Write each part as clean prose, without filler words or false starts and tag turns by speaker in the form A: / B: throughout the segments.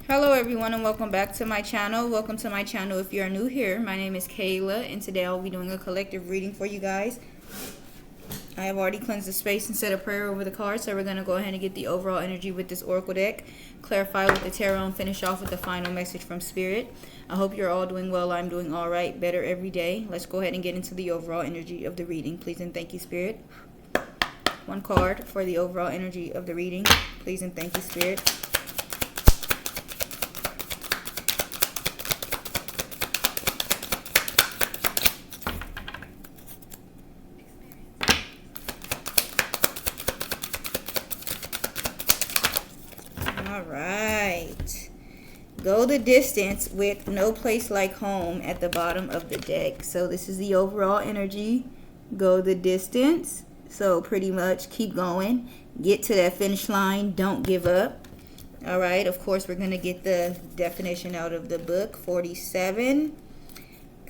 A: Hello everyone and welcome back to my channel. Welcome to my channel if you are new here. My name is Kayla and today I'll be doing a collective reading for you guys. I have already cleansed the space and said a prayer over the cards, so we're going to go ahead and get the overall energy with this oracle deck, clarify with the tarot, and finish off with the final message from Spirit. I hope you're all doing well. I'm doing all right, better every day. Let's go ahead and get into the overall energy of the reading. Please and thank you, Spirit. One card for the overall energy of the reading. Please and thank you, Spirit. All right. Go the distance with no place like home at the bottom of the deck. So this is the overall energy. Go the distance. So pretty much keep going. Get to that finish line. Don't give up. All right. Of course, we're going to get the definition out of the book. 47.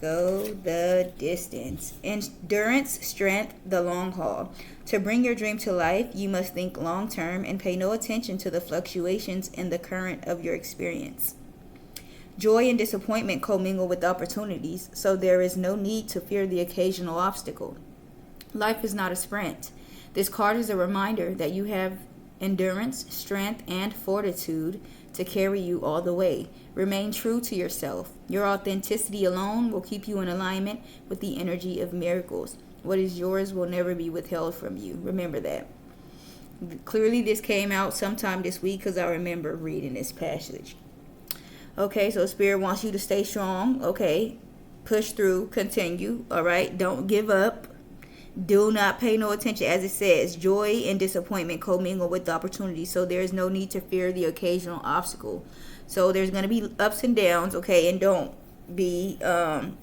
A: Go the distance. Endurance, strength, the long haul. To bring your dream to life, you must think long term and pay no attention to the fluctuations in the current of your experience. Joy and disappointment commingle with opportunities, so there is no need to fear the occasional obstacle. Life is not a sprint. This card is a reminder that you have endurance, strength, and fortitude to carry you all the way. Remain true to yourself. Your authenticity alone will keep you in alignment with the energy of miracles. What is yours will never be withheld from you. Remember that. Clearly this came out sometime this week because I remember reading this passage. Okay, so Spirit wants you to stay strong. Okay, push through, continue. All right, don't give up. Do not pay no attention. As it says, joy and disappointment commingle with opportunity. So there is no need to fear the occasional obstacle. So there's going to be ups and downs, okay? And don't be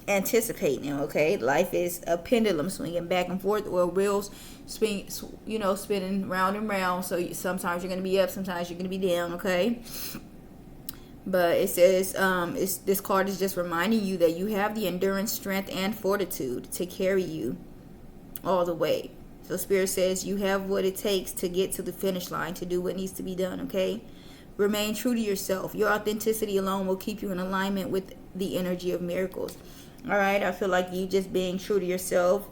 A: anticipating, okay? Life is a pendulum swinging back and forth, or wheels spinning round and round. So sometimes you're going to be up, sometimes you're going to be down, okay? But it says this card is just reminding you that you have the endurance, strength, and fortitude to carry you all the way. So Spirit says you have what it takes to get to the finish line, to do what needs to be done, okay? Remain true to yourself. Your authenticity alone will keep you in alignment with the energy of miracles. All right, I feel like you just being true to yourself,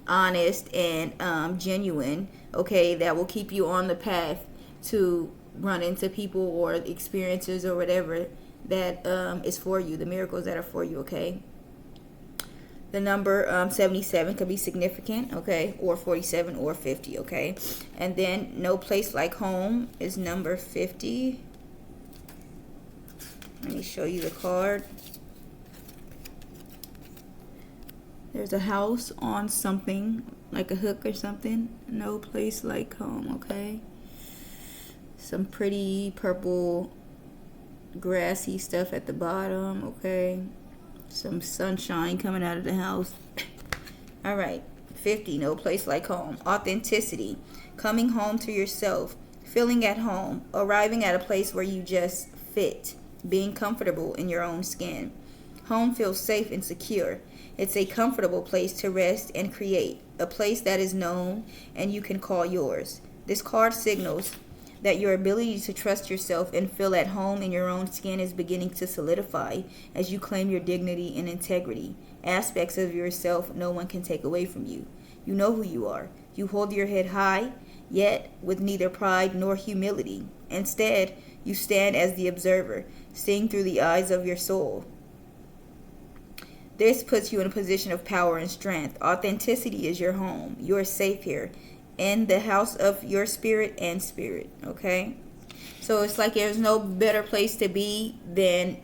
A: honest and genuine, okay, that will keep you on the path to run into people or experiences or whatever that is for you, the miracles that are for you, okay? The number 77 could be significant, okay, or 47 or 50, okay? And then no place like home is number 50. Let me show you the card. There's a house on something, like a hook or something. No place like home, okay? Some pretty purple grassy stuff at the bottom, okay? Some sunshine coming out of the house. All right. 50. No place like home. Authenticity. Coming home to yourself. Feeling at home. Arriving at a place where you just fit. Being comfortable in your own skin. Home feels safe and secure. It's a comfortable place to rest and create. A place that is known and you can call yours. This card signals that your ability to trust yourself and feel at home in your own skin is beginning to solidify as you claim your dignity and integrity. Aspects of yourself no one can take away from you. You know who you are. You hold your head high, yet with neither pride nor humility. Instead, you stand as the observer, seeing through the eyes of your soul. This puts you in a position of power and strength. Authenticity is your home. You are safe here, in the house of your spirit and spirit, okay? So it's like there's no better place to be than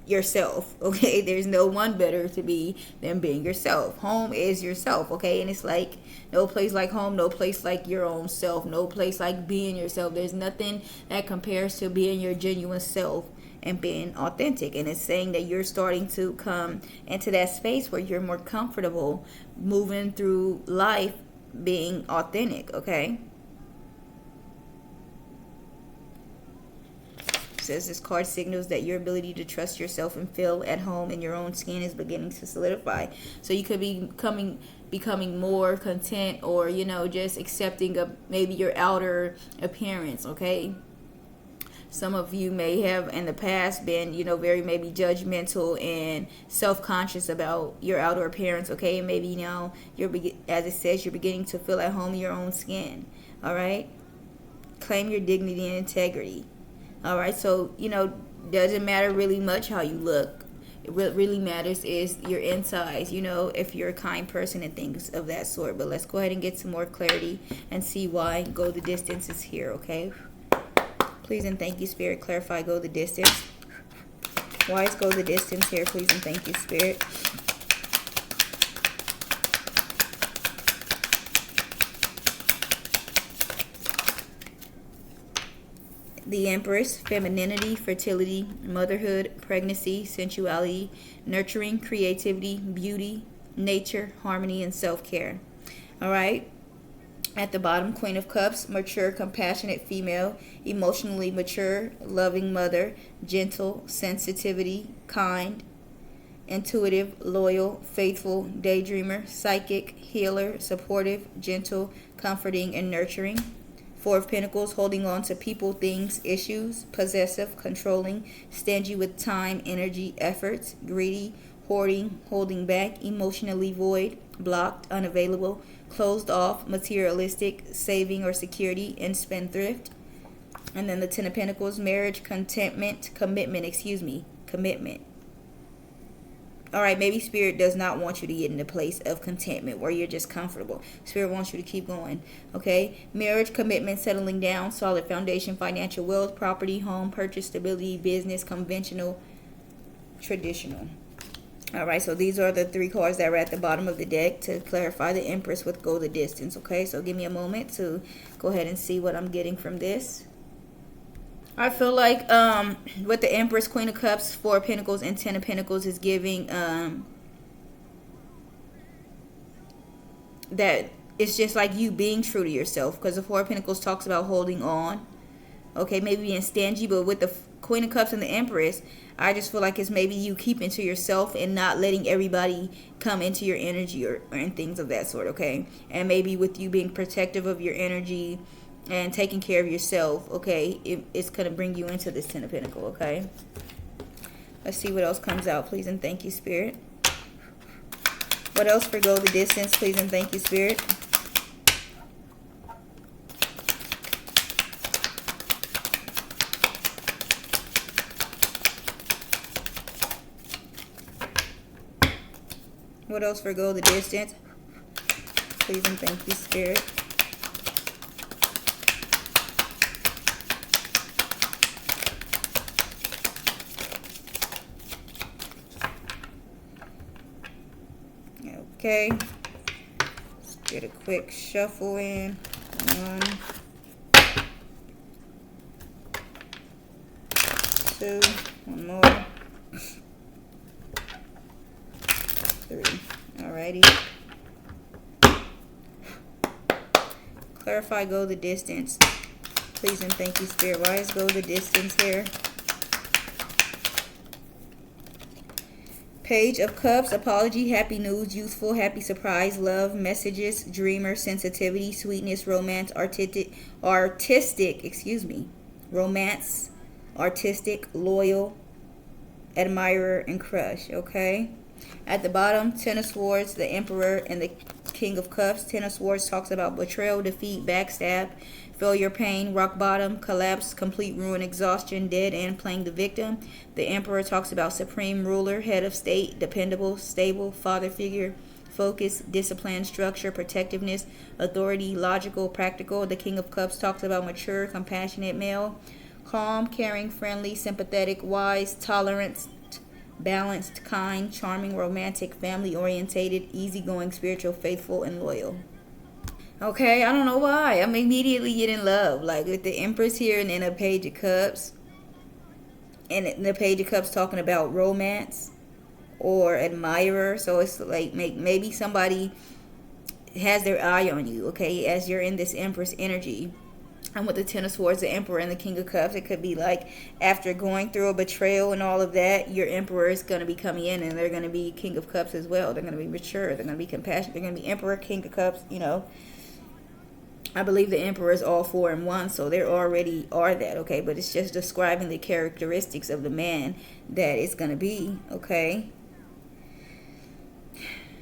A: yourself, okay? There's no one better to be than being yourself. Home is yourself, okay? And it's like no place like home, no place like your own self, no place like being yourself. There's nothing that compares to being your genuine self and being authentic. And it's saying that you're starting to come into that space where you're more comfortable moving through life being authentic, okay? It says this card signals that your ability to trust yourself and feel at home in your own skin is beginning to solidify. So you could be becoming more content, or just accepting of maybe your outer appearance, okay? Some of you may have in the past been, very maybe judgmental and self-conscious about your outer appearance, okay? And maybe now as it says, you're beginning to feel at home in your own skin, all right? Claim your dignity and integrity, all right? So, doesn't matter really much how you look. What really matters is your insides, if you're a kind person and things of that sort. But let's go ahead and get some more clarity and see why go the distance is here, okay? Please and thank you, Spirit. Clarify go the distance. Why is go the distance here? Please and thank you, Spirit. The Empress, femininity, fertility, motherhood, pregnancy, sensuality, nurturing, creativity, beauty, nature, harmony, and self-care. All right. At the bottom, Queen of Cups, mature, compassionate female, emotionally mature, loving mother, gentle, sensitivity, kind, intuitive, loyal, faithful, daydreamer, psychic, healer, supportive, gentle, comforting, and nurturing. Four of Pentacles, holding on to people, things, issues, possessive, controlling, stingy with time, energy, efforts, greedy, hoarding, holding back, emotionally void, blocked, unavailable, closed off, materialistic, saving or security, and spendthrift. And then the Ten of Pentacles, marriage, commitment. All right, maybe Spirit does not want you to get in a place of contentment where you're just comfortable. Spirit wants you to keep going, okay? Marriage, commitment, settling down, solid foundation, financial wealth, property, home, purchase, stability, business, conventional, traditional. All right, so these are the three cards that are at the bottom of the deck to clarify the Empress with go the distance, okay? So give me a moment to go ahead and see what I'm getting from this. I feel like with the Empress, Queen of Cups, Four of Pentacles, and Ten of Pentacles is giving that it's just like you being true to yourself, because the Four of Pentacles talks about holding on. Okay, maybe being stingy, but with the Queen of Cups and the Empress, I just feel like it's maybe you keeping to yourself and not letting everybody come into your energy or and things of that sort, okay? And maybe with you being protective of your energy and taking care of yourself, okay, it's going to bring you into this Ten of Pentacles, okay? Let's see what else comes out, please and thank you, Spirit. What else for go the distance, please and thank you, Spirit. What else for go the distance, please and thank you, Spirit. Okay, let's get a quick shuffle in. 1, 2, one more, 3. Alrighty. Clarify go the distance, please and thank you, Spirit. Why is go the distance here? Page of Cups, apology, happy news, youthful, happy surprise, love, messages, dreamer, sensitivity, sweetness, romance, romance, artistic, loyal, admirer, and crush, okay? At the bottom, Ten of Swords, the Emperor, and the King of Cups. Ten of Swords talks about betrayal, defeat, backstab, failure, pain, rock bottom, collapse, complete ruin, exhaustion, dead end, playing the victim. The Emperor talks about supreme ruler, head of state, dependable, stable, father figure, focus, discipline, structure, protectiveness, authority, logical, practical. The King of Cups talks about mature, compassionate male, calm, caring, friendly, sympathetic, wise, tolerant, balanced, kind, charming, romantic, family orientated, easygoing, spiritual, faithful, and loyal. Okay, I don't know why. I'm immediately getting love. Like with the Empress here and then a Page of Cups. And the Page of Cups talking about romance or admirer. So it's like maybe somebody has their eye on you, okay, as you're in this Empress energy. And with the Ten of Swords, the Emperor, and the King of Cups, it could be like after going through a betrayal and all of that, your Emperor is going to be coming in and they're going to be King of Cups as well. They're going to be mature. They're going to be compassionate. They're going to be Emperor, King of Cups, I believe the Emperor is all four in one, so they already are that, okay? But it's just describing the characteristics of the man that it's going to be, okay?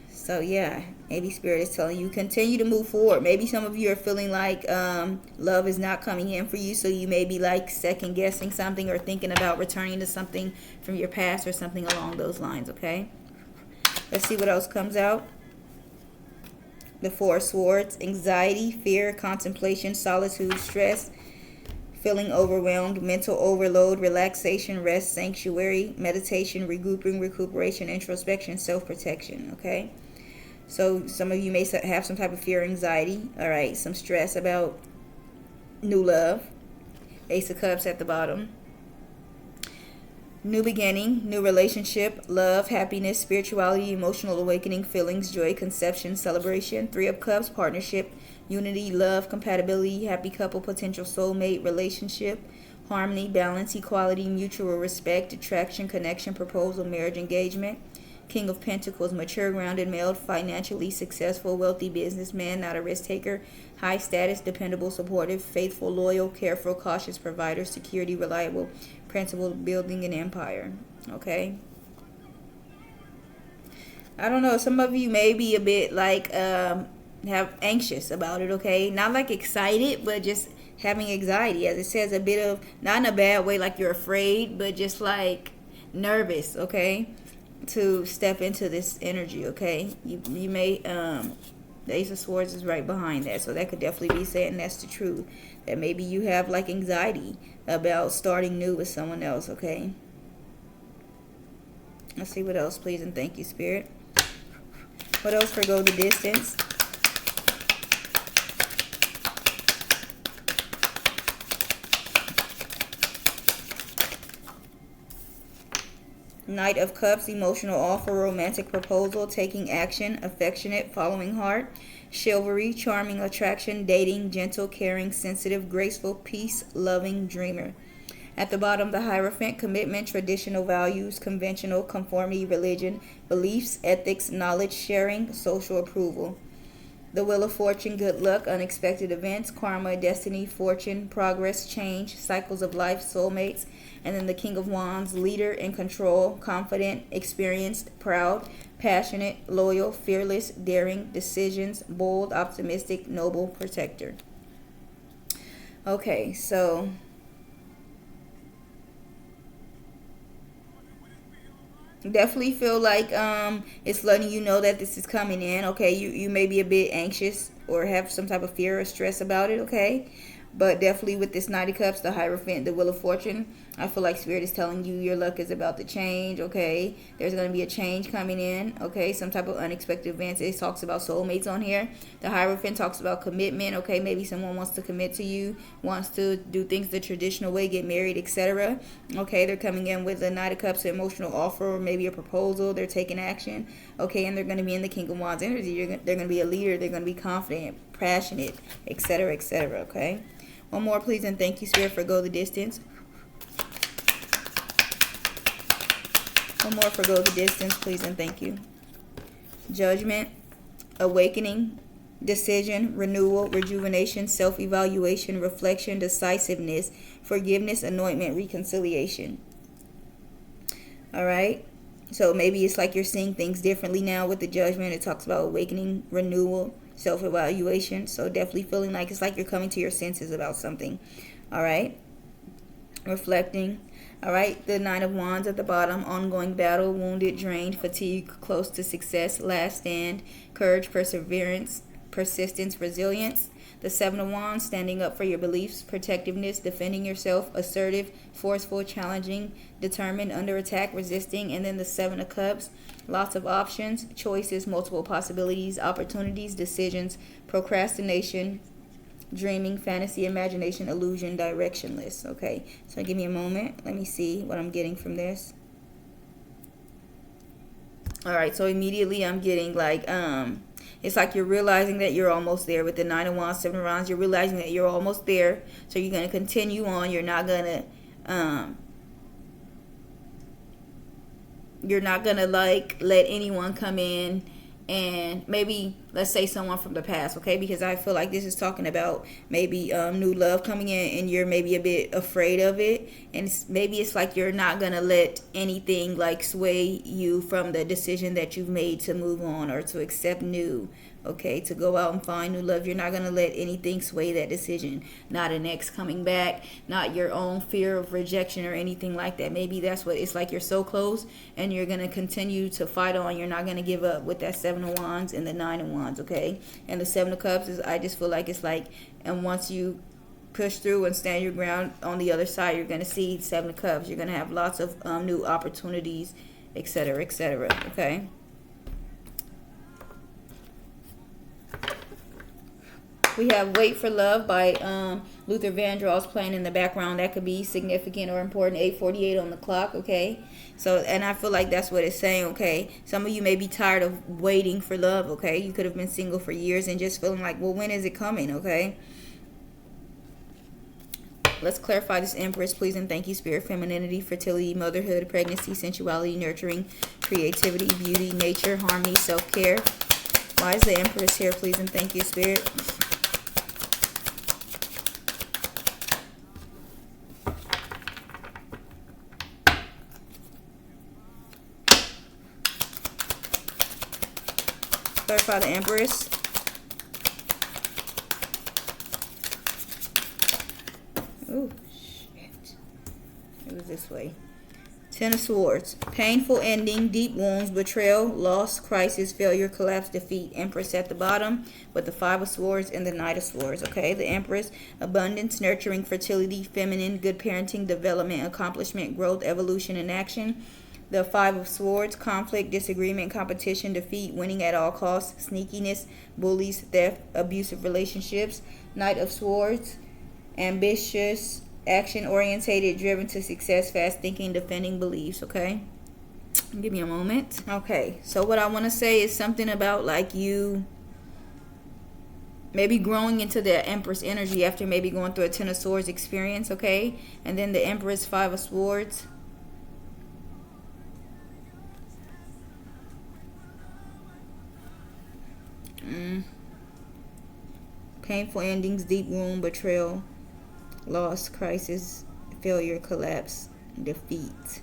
A: So yeah, maybe Spirit is telling you continue to move forward. Maybe some of you are feeling like love is not coming in for you, so you may be like second guessing something or thinking about returning to something from your past or something along those lines, okay? Let's see what else comes out. The Four of Swords: anxiety, fear, contemplation, solitude, stress, feeling overwhelmed, mental overload, relaxation, rest, sanctuary, meditation, regrouping, recuperation, introspection, self-protection, okay? So some of you may have some type of fear, anxiety, all right, some stress about new love. Ace of Cups at the bottom. New beginning, new relationship, love, happiness, spirituality, emotional awakening, feelings, joy, conception, celebration. Three of Cups, partnership, unity, love, compatibility, happy couple, potential soulmate, relationship, harmony, balance, equality, mutual respect, attraction, connection, proposal, marriage, engagement. King of Pentacles, mature, grounded, male, financially successful, wealthy businessman, not a risk taker, high status, dependable, supportive, faithful, loyal, careful, cautious, provider, security, reliable, principled, building an empire. Okay. I don't know. Some of you may be a bit like have anxious about it. Okay, not like excited, but just having anxiety, as it says, a bit of, not in a bad way, like you're afraid, but just like nervous. Okay. To step into this energy, okay? You may the Ace of Swords is right behind that, so that could definitely be saying that's the truth, that maybe you have like anxiety about starting new with someone else, okay? Let's see what else, please, and thank you, Spirit. What else for Go the Distance? Knight of Cups, emotional offer, romantic proposal, taking action, affectionate, following heart, chivalry, charming attraction, dating, gentle, caring, sensitive, graceful, peace, loving, dreamer. At the bottom, the Hierophant, commitment, traditional values, conventional, conformity, religion, beliefs, ethics, knowledge, sharing, social approval. The Wheel of Fortune, good luck, unexpected events, karma, destiny, fortune, progress, change, cycles of life, soulmates. And then the King of Wands, leader in control, confident, experienced, proud, passionate, loyal, fearless, daring, decisions, bold, optimistic, noble, protector. Okay, so definitely feel like it's letting you know that this is coming in, okay? You may be a bit anxious or have some type of fear or stress about it, okay? But definitely with this Knight of Cups, the Hierophant, the Wheel of Fortune, I feel like Spirit is telling you your luck is about to change, okay? There's going to be a change coming in, okay? Some type of unexpected events. It talks about soulmates on here. The Hierophant talks about commitment, okay? Maybe someone wants to commit to you, wants to do things the traditional way, get married, etc. Okay, they're coming in with the Knight of Cups, an emotional offer, or maybe a proposal. They're taking action, okay? And they're going to be in the King of Wands energy. They're going to be a leader. They're going to be confident, passionate, etc., okay? One more, please, and thank you, Spirit, for Go the Distance. One more for Go the Distance, please, and thank you. Judgment, awakening, decision, renewal, rejuvenation, self-evaluation, reflection, decisiveness, forgiveness, anointment, reconciliation. All right? So maybe it's like you're seeing things differently now with the Judgment. It talks about awakening, renewal, self-evaluation. So definitely feeling like it's like you're coming to your senses about something. All right? Reflecting. All right, the Nine of Wands at the bottom, ongoing battle, wounded, drained, fatigue, close to success, last stand, courage, perseverance, persistence, resilience. The Seven of Wands, standing up for your beliefs, protectiveness, defending yourself, assertive, forceful, challenging, determined, under attack, resisting. And then the Seven of Cups, lots of options, choices, multiple possibilities, opportunities, decisions, procrastination, dreaming, fantasy, imagination, illusion, directionless. Okay, so give me a moment. Let me see what I'm getting from this. All right, so immediately I'm getting like it's like you're realizing that you're almost there with the Nine of Wands, Seven of Wands. You're realizing that you're almost there, so you're going to continue on. You're not gonna like let anyone come in and maybe, let's say, someone from the past, okay? Because I feel like this is talking about maybe new love coming in, and you're maybe a bit afraid of it, and maybe it's like you're not gonna let anything like sway you from the decision that you've made to move on or to accept new, okay, to go out and find new love. You're not going to let anything sway that decision. Not an ex coming back, not your own fear of rejection or anything like that. Maybe that's what it's like. You're so close, and you're going to continue to fight on. You're not going to give up with that 7 of Wands and the 9 of Wands, okay? And the 7 of Cups is, I just feel like it's like, and once you push through and stand your ground on the other side, you're going to see 7 of Cups. You're going to have lots of new opportunities, etc., etc., okay? We have Wait for Love by Luther Vandross playing in the background. That could be significant or important. 8:48 on the clock, okay? So, and I feel like that's what it's saying, okay? Some of you may be tired of waiting for love, okay? You could have been single for years and just feeling like, well, when is it coming, okay? Let's clarify this Empress, please and thank you, Spirit. Femininity, fertility, motherhood, pregnancy, sensuality, nurturing, creativity, beauty, nature, harmony, self-care. Why is the Empress here, please and thank you, Spirit? Clarify the Empress. Oh, shit. It was this way. 10 of Swords. Painful ending, deep wounds, betrayal, loss, crisis, failure, collapse, defeat. Empress at the bottom with the 5 of Swords and the Knight of Swords. Okay, the Empress. Abundance, nurturing, fertility, feminine, good parenting, development, accomplishment, growth, evolution, and action. The 5 of Swords, conflict, disagreement, competition, defeat, winning at all costs, sneakiness, bullies, theft, abusive relationships. Knight of Swords, ambitious, action-orientated, driven to success, fast thinking, defending beliefs, okay? Give me a moment. Okay, so what I want to say is something about like you maybe growing into the Empress energy after maybe going through a 10 of Swords experience, okay? And then the Empress, 5 of Swords. Painful endings, deep wound, betrayal, loss, crisis, failure, collapse, defeat.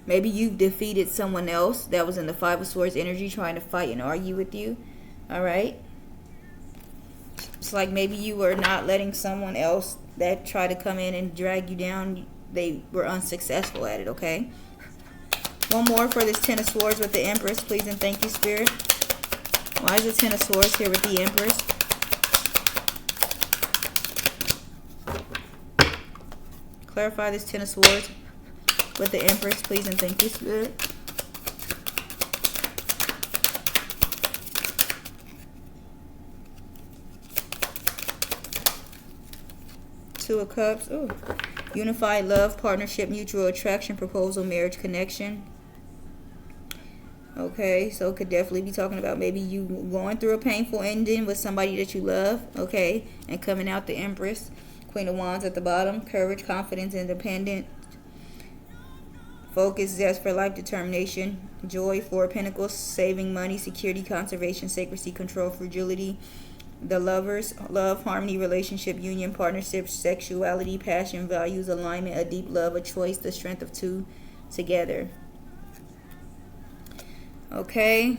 A: Maybe you've defeated someone else that was in the 5 of Swords energy trying to fight and argue with you. Alright? It's like maybe you were not letting someone else that tried to come in and drag you down. They were unsuccessful at it, okay? One more for this 10 of Swords with the Empress, please and thank you, Spirit. Why is the 10 of Swords here with the Empress? Clarify this 10 of Swords with the Empress, please and thank you, Spirit. Two of Cups. Ooh. Unified love, partnership, mutual attraction, proposal, marriage, connection. Okay, so it could definitely be talking about maybe you going through a painful ending with somebody that you love, okay, and coming out the Empress. Queen of Wands at the bottom. Courage, confidence, independent, focus, zest for life, determination, joy, 4 of Pentacles, saving money, security, conservation, secrecy, control, fragility. The Lovers, love, harmony, relationship, union, partnership, sexuality, passion, values, alignment, a deep love, a choice, the strength of 2 together. Okay.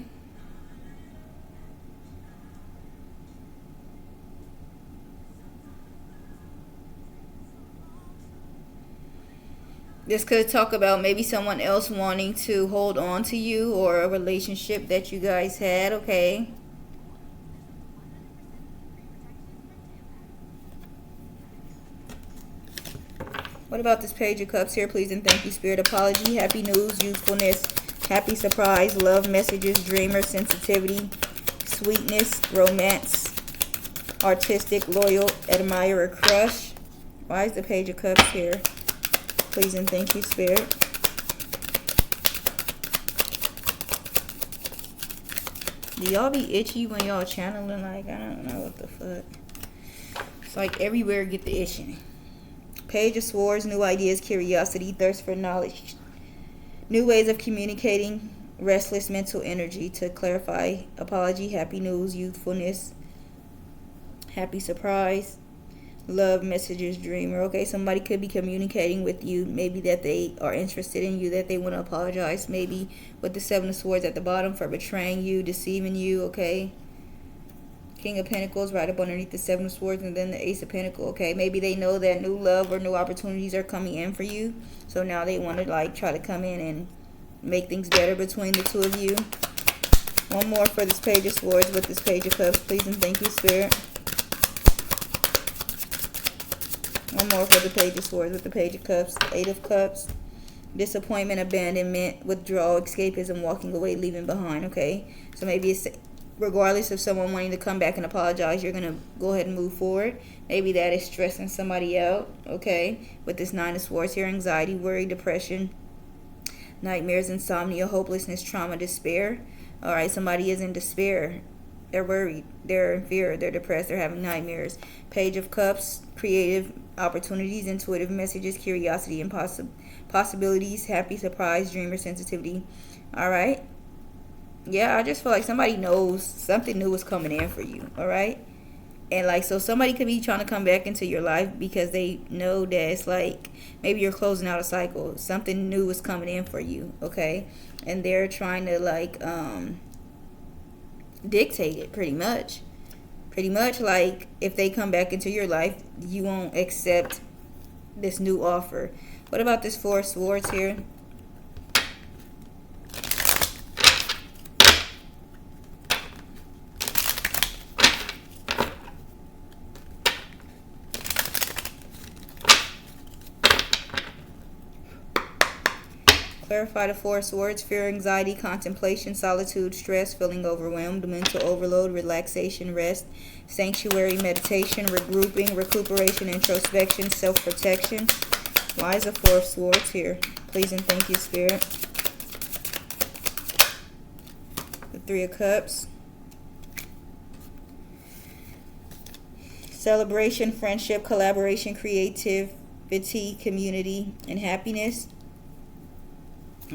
A: This could talk about maybe someone else wanting to hold on to you or a relationship that you guys had, okay? What about this Page of Cups here, please and thank you, Spirit? Apology, happy news, youthfulness, happy surprise, love messages, dreamer, sensitivity, sweetness, romance, artistic, loyal, admirer, crush. Why is the Page of Cups here? Please and thank you, Spirit. Do y'all be itchy when y'all channeling? Like, I don't know what the fuck. It's like everywhere get the itching. Page of Swords, new ideas, curiosity, thirst for knowledge, new ways of communicating, restless mental energy. To clarify, apology, happy news, youthfulness, happy surprise, love messages, dreamer. Okay, somebody could be communicating with you, maybe that they are interested in you, that they want to apologize, maybe with the Seven of Swords at the bottom, for betraying you, deceiving you. Okay, King of Pentacles right up underneath the Seven of Swords, and then the Ace of Pentacles. Okay, maybe they know that new love or new opportunities are coming in for you, so now they want to like try to come in and make things better between the two of you. One more for this Page of Swords with this Page of Cups, please and thank you, Spirit. One more for the Page of Swords with the Page of Cups, Eight of Cups. Disappointment, abandonment, withdrawal, escapism, walking away, leaving behind. Okay, so maybe it's, regardless of someone wanting to come back and apologize, you're going to go ahead and move forward. Maybe that is stressing somebody out. Okay, with this Nine of Swords here, anxiety, worry, depression, nightmares, insomnia, hopelessness, trauma, despair. All right, somebody is in despair. They're worried, they're in fear, they're depressed, they're having nightmares. Page of Cups, creative opportunities, intuitive messages, curiosity and possibilities, happy surprise, dreamer, sensitivity. All right. Yeah, I just feel like somebody knows something new is coming in for you. All right. And like, so somebody could be trying to come back into your life because they know that it's like maybe you're closing out a cycle. Something new is coming in for you. Okay. And they're trying to like dictate it pretty much. Like if they come back into your life, you won't accept this new offer. What about this Four of Swords here? Clarify the Four of Swords: fear, anxiety, contemplation, solitude, stress, feeling overwhelmed, mental overload, relaxation, rest, sanctuary, meditation, regrouping, recuperation, introspection, self-protection. Why is the Four of Swords here? Please and thank you, Spirit. The Three of Cups. Celebration, friendship, collaboration, creativity, community, and happiness.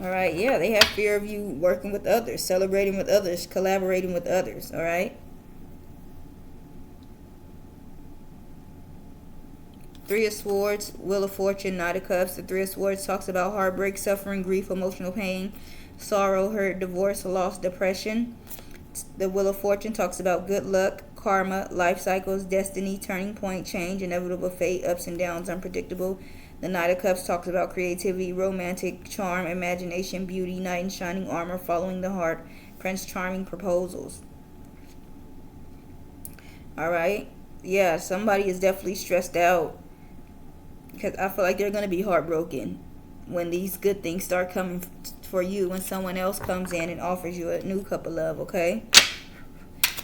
A: All right, yeah, they have fear of you working with others, celebrating with others, collaborating with others. All right. Three of Swords, Wheel of Fortune, Knight of Cups. The Three of Swords talks about heartbreak, suffering, grief, emotional pain, sorrow, hurt, divorce, loss, depression. The Wheel of Fortune talks about good luck, karma, life cycles, destiny, turning point, change, inevitable fate, ups and downs, unpredictable. The Knight of Cups talks about creativity, romantic charm, imagination, beauty, knight in shining armor, following the heart, Prince Charming, proposals. All right. Yeah, somebody is definitely stressed out because I feel like they're going to be heartbroken when these good things start coming for you, when someone else comes in and offers you a new cup of love. Okay.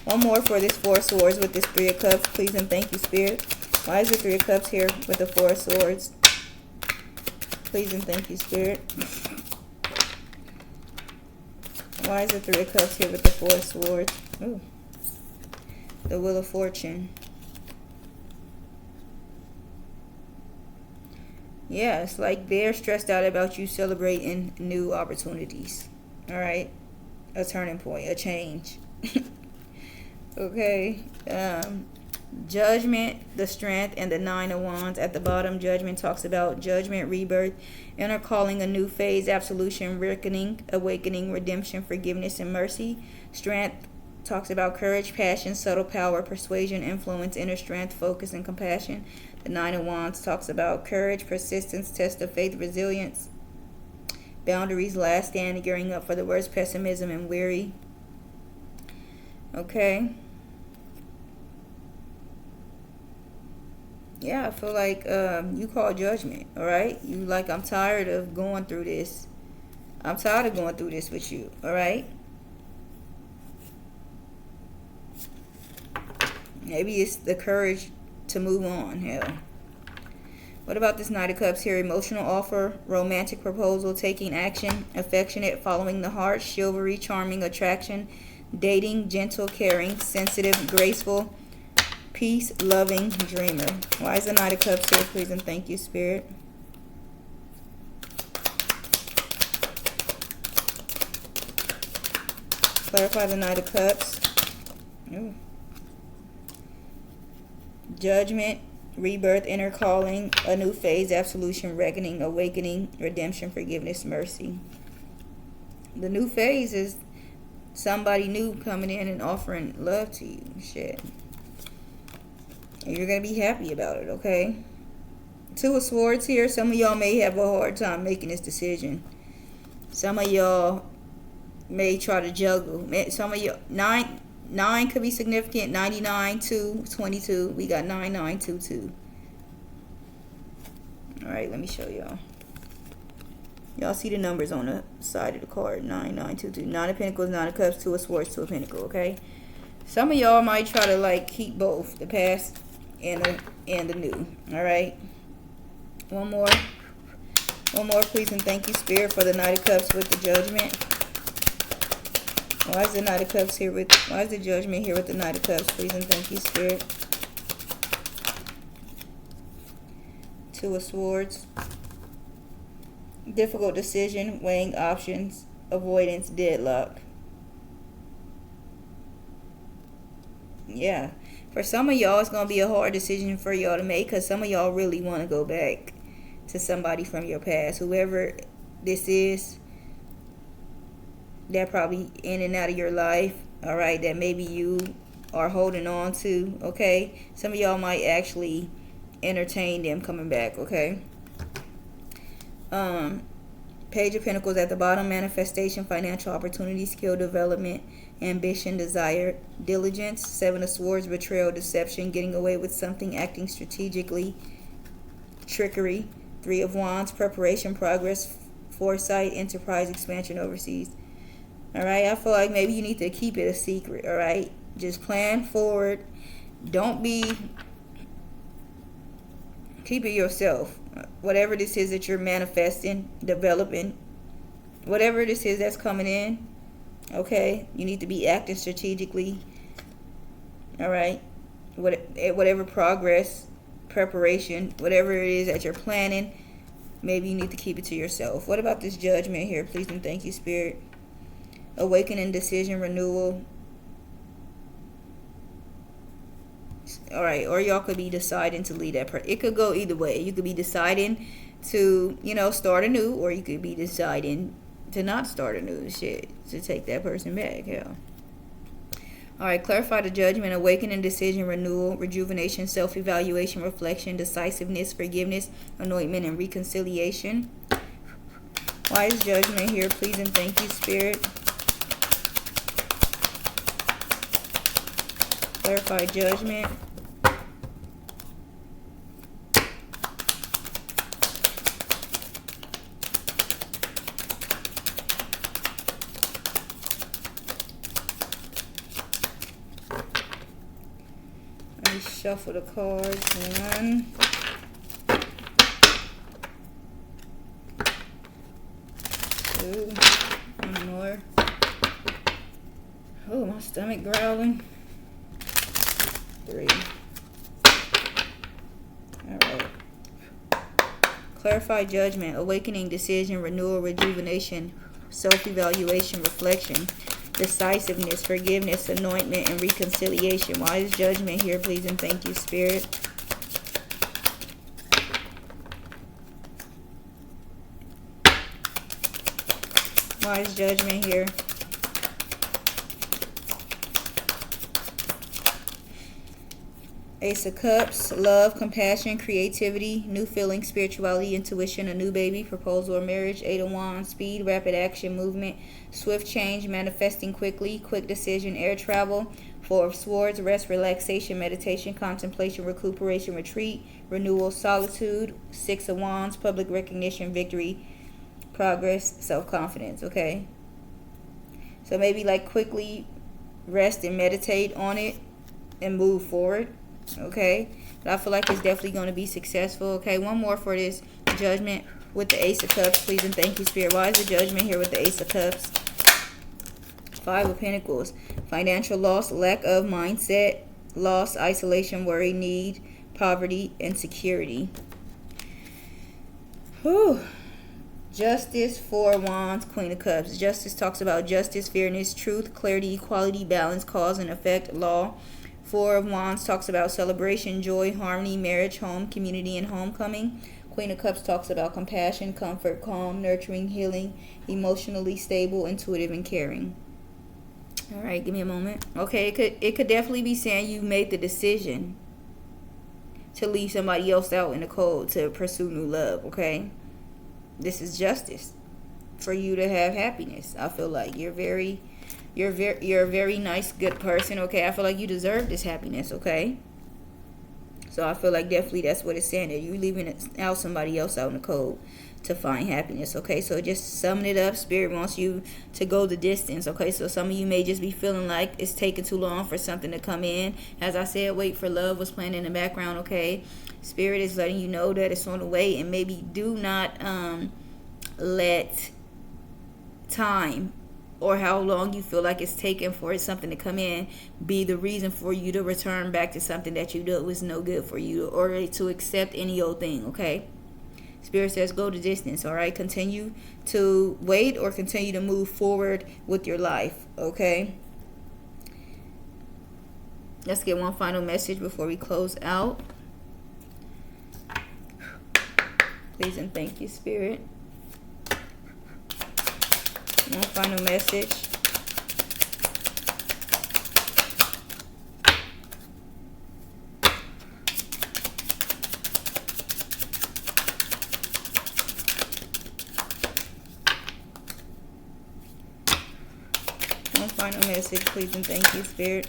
A: One more for this Four of Swords with this Three of Cups. Please and thank you, Spirit. Why is the Three of Cups here with the Four of Swords? Please and thank you, Spirit. Why is the Three of Cups here with the Four of Swords? Ooh. The Wheel of Fortune. Yeah, it's like they're stressed out about you celebrating new opportunities. All right. A turning point, a change. Okay. Judgment, the Strength, and the Nine of Wands at the bottom. Judgment talks about judgment, rebirth, inner calling, a new phase, absolution, reckoning, awakening, redemption, forgiveness, and mercy. Strength talks about courage, passion, subtle power, persuasion, influence, inner strength, focus, and compassion. The Nine of Wands talks about courage, persistence, test of faith, resilience, boundaries, last stand, gearing up for the worst, pessimism, and weary. Okay. Yeah, I feel like you call judgment, all right? You like, I'm tired of going through this. I'm tired of going through this with you, all right? Maybe it's the courage to move on, hell. What about this Knight of Cups here? Emotional offer, romantic proposal, taking action, affectionate, following the heart, chivalry, charming, attraction, dating, gentle, caring, sensitive, graceful, peace, loving, dreamer. Why is the Knight of Cups here? Please and thank you, Spirit. Clarify the Knight of Cups. Ooh. Judgment, rebirth, inner calling, a new phase, absolution, reckoning, awakening, redemption, forgiveness, mercy. The new phase is somebody new coming in and offering love to you. Shit. And you're going to be happy about it, okay? Two of Swords here. Some of y'all may have a hard time making this decision. Some of y'all may try to juggle. Some of y'all, 9 could be significant. 99, 2, 22. We got 9922. Alright, let me show y'all. Y'all see the numbers on the side of the card. 9922. 9 of Pentacles, 9 of Cups, 2 of Swords, 2 of Pentacles, okay? Some of y'all might try to like keep both, the past and the new. Alright? One more, please, and thank you, Spirit, for the Knight of Cups with the Judgment. Why is the Knight of Cups here with, why is the Judgment here with the Knight of Cups, please, and thank you, Spirit. Two of Swords. Difficult decision, weighing options, avoidance, deadlock. Yeah. For some of y'all, it's going to be a hard decision for y'all to make because some of y'all really want to go back to somebody from your past. Whoever this is, they're probably in and out of your life, all right, that maybe you are holding on to, okay? Some of y'all might actually entertain them coming back, okay? Page of Pentacles at the bottom, manifestation, financial opportunity, skill development, ambition, desire, diligence. 7 of Swords, betrayal, deception, getting away with something, acting strategically, trickery. 3 of Wands, preparation, progress, foresight, enterprise, expansion overseas. Alright, I feel like maybe you need to keep it a secret, alright? Just plan forward. Don't be... Keep it yourself. Whatever this is that you're manifesting, developing, whatever this is that's coming in, okay? You need to be acting strategically, alright? Whatever progress, preparation, whatever it is that you're planning, maybe you need to keep it to yourself. What about this Judgment here? Please and thank you, Spirit. Awakening, decision, renewal. Alright, or y'all could be deciding to leave that person. It could go either way. You could be deciding to, you know, start anew, or you could be deciding to not start anew. Shit, to take that person back. Hell. Alright, clarify the Judgment, awakening, decision, renewal, rejuvenation, self-evaluation, reflection, decisiveness, forgiveness, anointment, and reconciliation. Why is Judgment here? Please and thank you, Spirit. Clarify Judgment. Let me shuffle the cards. 1, 2, one more. Oh, my stomach growling. 3. Alright. Clarify Judgment, awakening, decision, renewal, rejuvenation, self-evaluation, reflection, decisiveness, forgiveness, anointment, and reconciliation. Why is Judgment here? Please and thank you, Spirit. Why is Judgment here? Ace of Cups, love, compassion, creativity, new feeling, spirituality, intuition, a new baby, proposal or marriage. 8 of Wands, speed, rapid action, movement, swift change, manifesting quickly, quick decision, air travel. 4 of Swords, rest, relaxation, meditation, contemplation, recuperation, retreat, renewal, solitude. 6 of Wands, public recognition, victory, progress, self-confidence, okay? So maybe like quickly rest and meditate on it and move forward. Okay, but I feel like it's definitely going to be successful. Okay, one more for this Judgment with the Ace of Cups, please and thank you, Spirit. Why is the Judgment here with the Ace of Cups? 5 of Pentacles, financial loss, lack of mindset, loss, isolation, worry, need, poverty, insecurity. Whew. Justice, Four of Wands, Queen of Cups. Justice talks about justice, fairness, truth, clarity, equality, balance, cause and effect, law. Four of Wands talks about celebration, joy, harmony, marriage, home, community, and homecoming. Queen of Cups talks about compassion, comfort, calm, nurturing, healing, emotionally stable, intuitive, and caring. All right, give me a moment. Okay, it could definitely be saying you made the decision to leave somebody else out in the cold to pursue new love, okay? This is justice for you to have happiness. I feel like you're a very nice, good person, okay? I feel like you deserve this happiness, okay? So I feel like definitely that's what it's saying, that you're leaving out somebody else out in the cold to find happiness, okay? So just summing it up, Spirit wants you to go the distance, okay? So some of you may just be feeling like it's taking too long for something to come in. As I said, wait for love was playing in the background, okay? Spirit is letting you know that it's on the way, and maybe do not let time or how long you feel like it's taken for something to come in be the reason for you to return back to something that you knew was no good for you, or to accept any old thing, okay? Spirit says go the distance, all right? Continue to wait or continue to move forward with your life, okay? Let's get one final message before we close out. Please and thank you, Spirit. One final message. One final message, please and thank you, Spirit.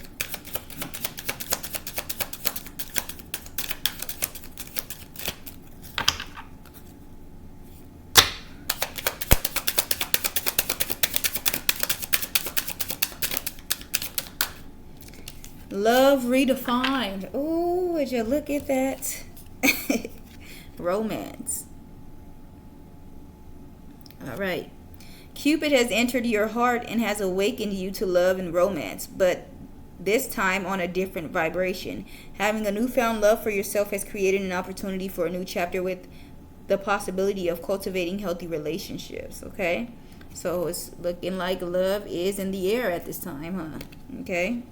A: Love redefined. Oh, would you look at that? Romance. All right. Cupid has entered your heart and has awakened you to love and romance, but this time on a different vibration. Having a newfound love for yourself has created an opportunity for a new chapter with the possibility of cultivating healthy relationships, okay? So it's looking like love is in the air at this time, huh? Okay.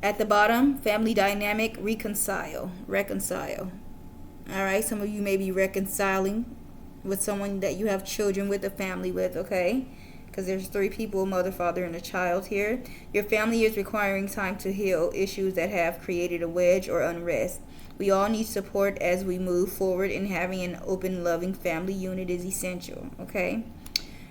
A: At the bottom, family dynamic, reconcile. All right, some of you may be reconciling with someone that you have children with, a family with, okay? Because there's 3 people, mother, father, and a child here. Your family is requiring time to heal issues that have created a wedge or unrest. We all need support as we move forward, and having an open, loving family unit is essential, okay?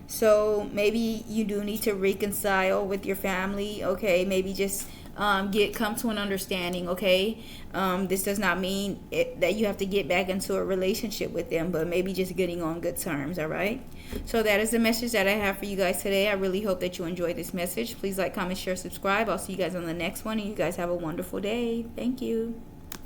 A: So maybe you do need to reconcile with your family, okay? Maybe just come to an understanding, okay? This does not mean that you have to get back into a relationship with them, but maybe just getting on good terms, all right? So that is the message that I have for you guys today. I really hope that you enjoyed this message. Please like, comment, share, subscribe. I'll see you guys on the next one, and you guys have a wonderful day. Thank you.